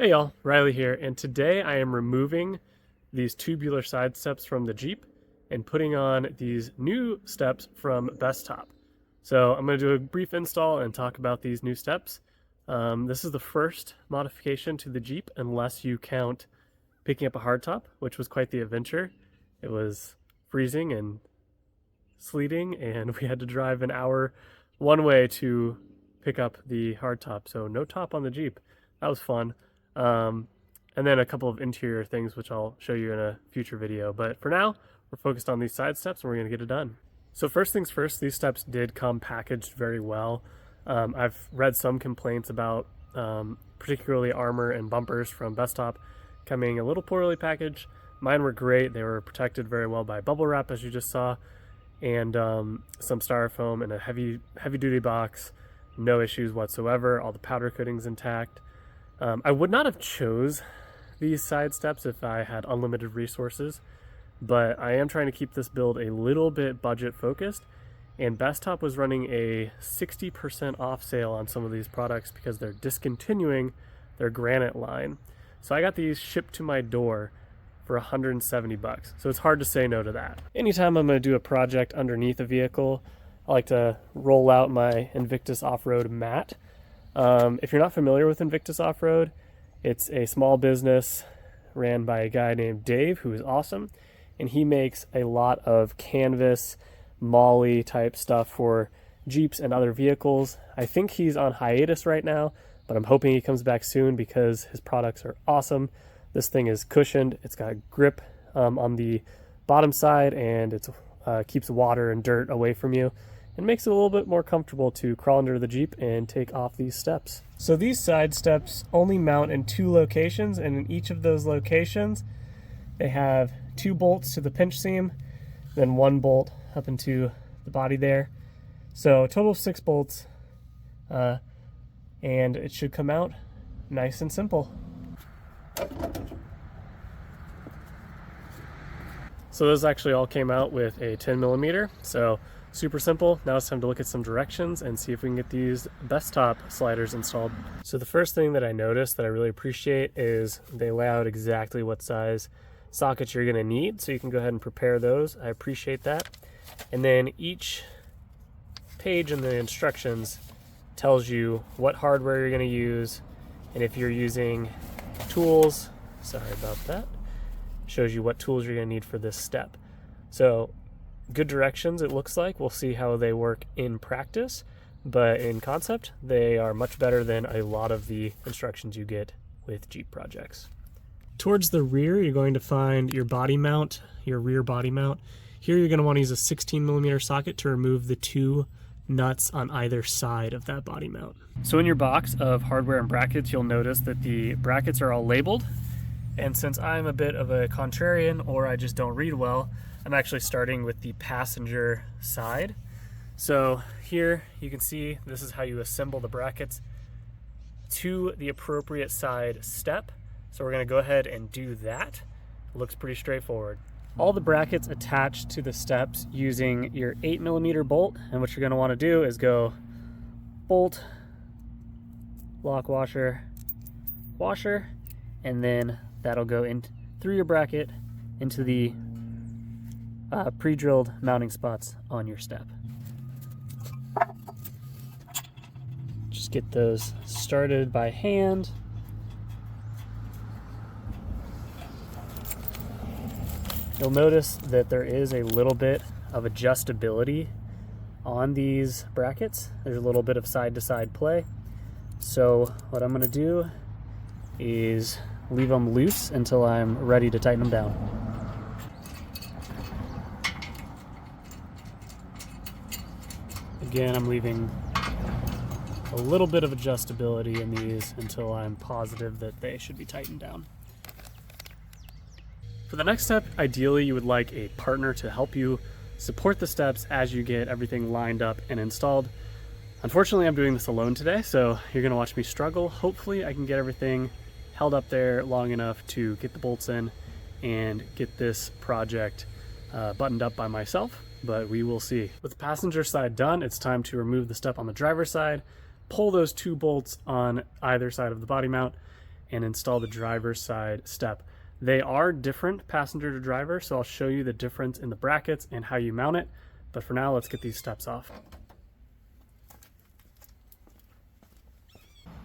Hey y'all, Riley here, and today I am removing these tubular side steps from the Jeep and putting on these new steps from Bestop. So I'm going to do a brief install and talk about these new steps. This is the first modification to the Jeep unless you count picking up a hardtop, which was quite the adventure. It was freezing and sleeting and we had to drive an hour one way to pick up the hardtop, so no top on the Jeep. That was fun. And then a couple of interior things, which I'll show you in a future video. But for now, we're focused on these side steps and we're gonna get it done. So first things first, these steps did come packaged very well. I've read some complaints about particularly armor and bumpers from Bestop coming a little poorly packaged. Mine were great. They were protected very well by bubble wrap, as you just saw, and some styrofoam and a heavy duty box. No issues whatsoever. All the powder coating's intact. I would not have chose these side steps if I had unlimited resources, but I am trying to keep this build a little bit budget focused, and Bestop was running a 60% off sale on some of these products because they're discontinuing their Granite line. So I got these shipped to my door for 170 bucks. So it's hard to say no to that. Anytime I'm going to do a project underneath a vehicle, I like to roll out my Invictus off-road mat. If you're not familiar with Invictus Off-Road, it's a small business ran by a guy named Dave, who is awesome, and he makes a lot of canvas, molly type stuff for Jeeps and other vehicles. I think he's on hiatus right now, but I'm hoping he comes back soon because his products are awesome. This thing is cushioned, it's got grip on the bottom side, and it keeps water and dirt away from you. It makes it a little bit more comfortable to crawl under the Jeep and take off these steps. So these side steps only mount in 2 locations, and in each of those locations they have 2 bolts to the pinch seam, then 1 bolt up into the body there. So a total of 6 bolts, and it should come out nice and simple. So those actually all came out with a 10mm, so super simple. Now it's time to look at some directions and see if we can get these Bestop sliders installed. So the first thing that I noticed that I really appreciate is they lay out exactly what size sockets you're gonna need, so you can go ahead and prepare those. I appreciate that. And then each page in the instructions tells you what hardware you're gonna use, and if you're using tools, sorry about that, shows you what tools you're gonna need for this step. So good directions, it looks like. We'll see how they work in practice, but in concept, they are much better than a lot of the instructions you get with Jeep projects. Towards the rear, you're going to find your body mount, your rear body mount. Here you're going to want to use a 16mm socket to remove the 2 nuts on either side of that body mount. So in your box of hardware and brackets, you'll notice that the brackets are all labeled, and since I'm a bit of a contrarian, or I just don't read well, I'm actually starting with the passenger side. So here you can see this is how you assemble the brackets to the appropriate side step. So we're gonna go ahead and do that. It looks pretty straightforward. All the brackets attach to the steps using your 8mm bolt, and what you're gonna wanna do is go bolt, lock washer, washer, and then that'll go in through your bracket into the pre-drilled mounting spots on your step. Just get those started by hand. You'll notice that there is a little bit of adjustability on these brackets. There's a little bit of side-to-side play. So what I'm going to do is leave them loose until I'm ready to tighten them down. Again, I'm leaving a little bit of adjustability in these until I'm positive that they should be tightened down. For the next step, ideally you would like a partner to help you support the steps as you get everything lined up and installed. Unfortunately, I'm doing this alone today, so you're gonna watch me struggle. Hopefully I can get everything held up there long enough to get the bolts in and get this project buttoned up by myself, but we will see. With the passenger side done, it's time to remove the step on the driver's side, pull those 2 bolts on either side of the body mount, and install the driver's side step. They are different passenger to driver, so I'll show you the difference in the brackets and how you mount it. But for now, let's get these steps off.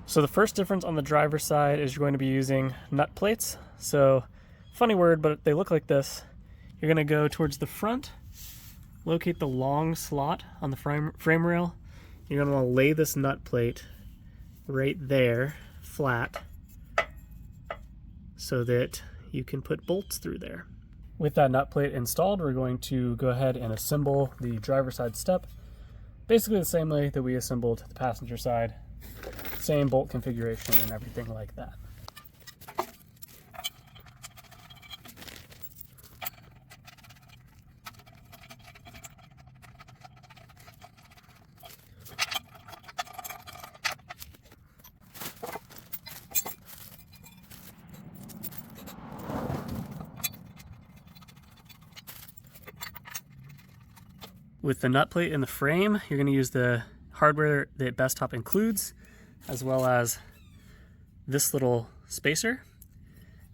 So the first difference on the driver's side is you're going to be using nut plates. So funny word, but they look like this. You're going to go towards the front, locate the long slot on the frame rail. You're going to want to lay this nut plate right there, flat, so that you can put bolts through there. With that nut plate installed, we're going to go ahead and assemble the driver's side step, basically the same way that we assembled the passenger side. Same bolt configuration and everything like that. With the nut plate in the frame, you're going to use the hardware that Bestop includes, as well as this little spacer.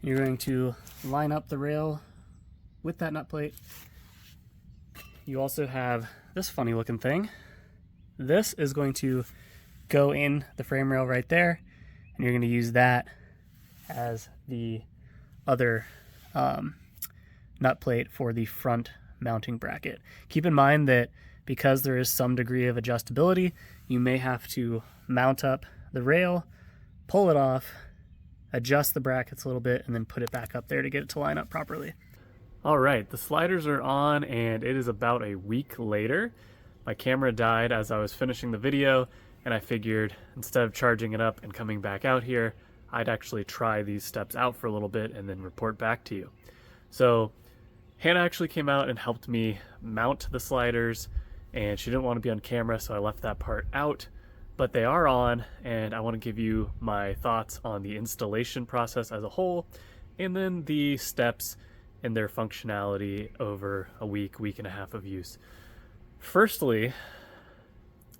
You're going to line up the rail with that nut plate. You also have this funny looking thing. This is going to go in the frame rail right there, and you're going to use that as the other nut plate for the front mounting bracket. Keep in mind that because there is some degree of adjustability, you may have to mount up the rail, pull it off, adjust the brackets a little bit, and then put it back up there to get it to line up properly. All right, the sliders are on, and it is about a week later. My camera died as I was finishing the video, and I figured instead of charging it up and coming back out here, I'd actually try these steps out for a little bit and then report back to you. So Hannah actually came out and helped me mount the sliders, and she didn't want to be on camera, so I left that part out. But they are on, and I want to give you my thoughts on the installation process as a whole, and then the steps and their functionality over a week, week and a half of use. Firstly,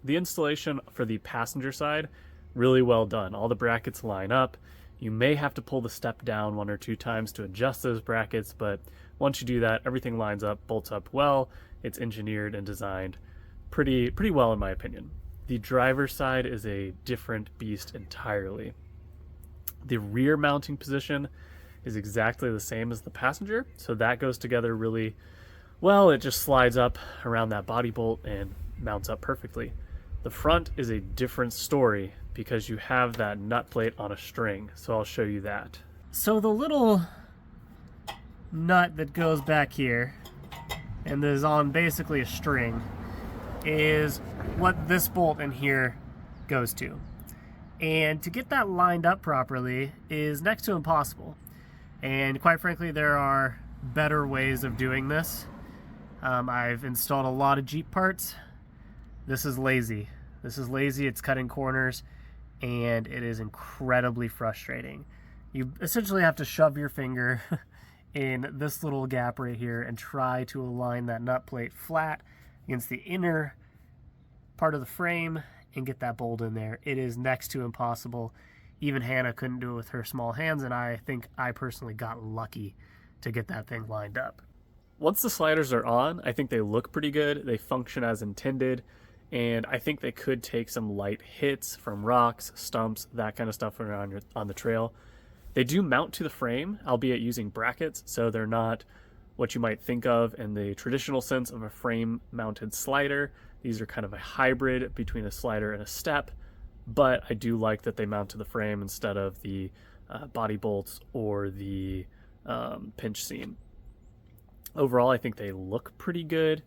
the installation for the passenger side, really well done. All the brackets line up. You may have to pull the step down 1 or 2 times to adjust those brackets, but once you do that, everything lines up, bolts up well. It's engineered and designed pretty well in my opinion. The driver's side is a different beast entirely. The rear mounting position is exactly the same as the passenger, so that goes together really well. It just slides up around that body bolt and mounts up perfectly. The front is a different story because you have that nut plate on a string, so I'll show you that. So the little nut that goes back here and is on basically a string is what this bolt in here goes to. And to get that lined up properly is next to impossible. And quite frankly, there are better ways of doing this. I've installed a lot of Jeep parts. This is lazy. This is lazy, it's cutting corners, and it is incredibly frustrating. You essentially have to shove your finger in this little gap right here and try to align that nut plate flat against the inner part of the frame and get that bolt in there. It is next to impossible. Even Hannah couldn't do it with her small hands, and I think I personally got lucky to get that thing lined up. Once the sliders are on, I think they look pretty good. They function as intended, and I think they could take some light hits from rocks, stumps, that kind of stuff when you're on the trail. They do mount to the frame, albeit using brackets, so they're not what you might think of in the traditional sense of a frame-mounted slider. These are kind of a hybrid between a slider and a step, but I do like that they mount to the frame instead of the body bolts or the pinch seam. Overall, I think they look pretty good.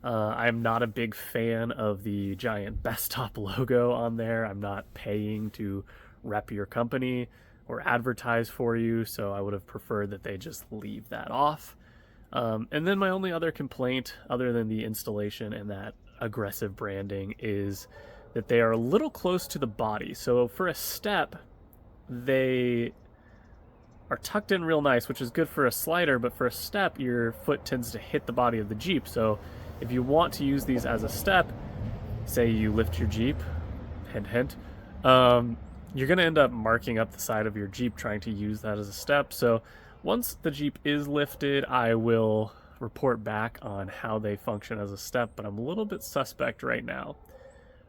I'm not a big fan of the giant Bestop logo on there. I'm not paying to rep your company or advertise for you, so I would have preferred that they just leave that off. And then my only other complaint, other than the installation and that aggressive branding, is that they are a little close to the body. So for a step, they are tucked in real nice, which is good for a slider, but for a step, your foot tends to hit the body of the Jeep. So if you want to use these as a step, say you lift your Jeep, hint, hint, you're going to end up marking up the side of your Jeep trying to use that as a step. So once the Jeep is lifted, I will report back on how they function as a step, but I'm a little bit suspect right now.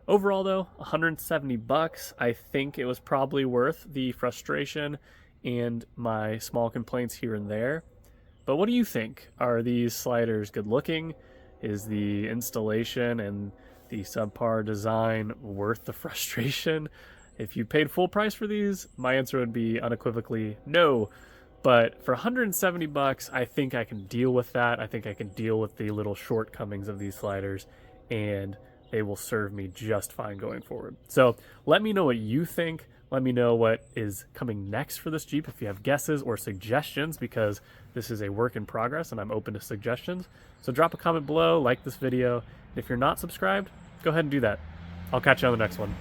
Overall though, 170 bucks. I think it was probably worth the frustration and my small complaints here and there. But what do you think? Are these sliders good looking? Is the installation and the subpar design worth the frustration? If you paid full price for these, my answer would be unequivocally no. But for 170 bucks, I think I can deal with that. I think I can deal with the little shortcomings of these sliders, and they will serve me just fine going forward. So let me know what you think. Let me know what is coming next for this Jeep if you have guesses or suggestions, because this is a work in progress and I'm open to suggestions. So drop a comment below, like this video. If you're not subscribed, go ahead and do that. I'll catch you on the next one.